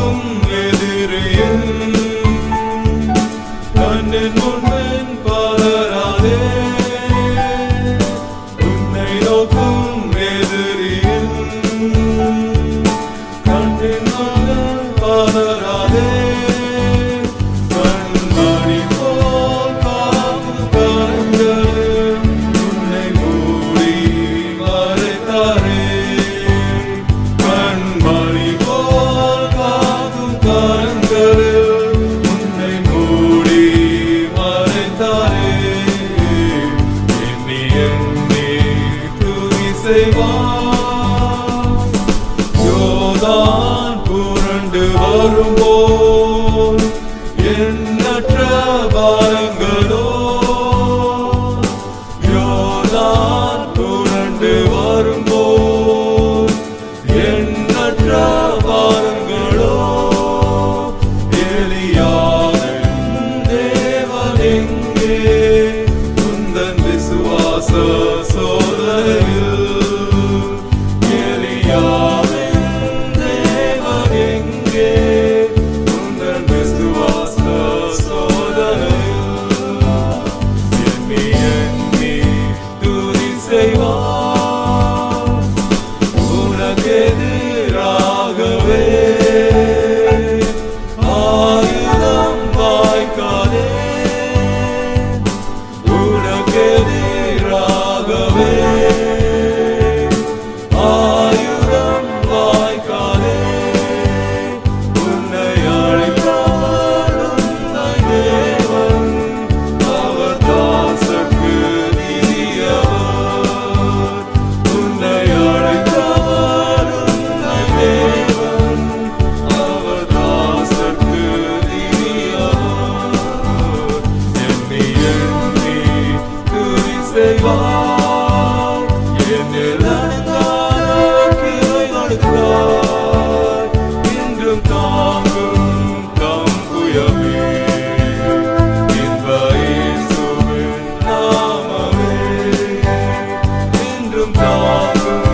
நோக்கும் எதிரியின் கண்ணின் முன்பின் பலராதே. உன்னை நோக்கும் எதிரியின் கண்ணின் முன்பின் பலராதே. கண்மணி போல் காக்கும் கரங்களில் உன்னை மூடி மறைத்தாரே. கண்மணி போல் காக்கும் கரங்களில் உன்னை மூடி மறைத்தாரே. எண்ணி எண்ணி துதி செய்வார். யோர்தான் புரண்டு வரும்போது எண்ணற்ற பாரங்களோ. யோர்தான் புரண்டு வரும்போது எண்ணற்ற பாரங்களோ. எலியாவின் தேவன் எங்கே உந்தன் விசுவாச சோதனையில். எலியாவின் தேவன் எங்கே உந்தன் விசுவாச சோதனையில். எண்ணி எண்ணி துதி செய்வார். உனக்கெதிராகவே ஆயுதம் வாய்க்காதே. உனக்கெதிராகவே ஆயுதம் வாய்க்காதே. உன்னை அழைத்தார் உன்னை தேவன் அவர் தாசர்க்கு நீதியவர். உன்னை அழைத்தார் உன்னை தேவன் அவர் தாசர்க்கு நீதியவர். எண்ணி எண்ணி துதி செய்வார். என்னில் நடந்தார் கிருபை கொடுத்தார். இன்றும் தாங்கும் தம்புயமே இன்ப இயேசுவின் நாமமே. இன்றும் தாங்கும்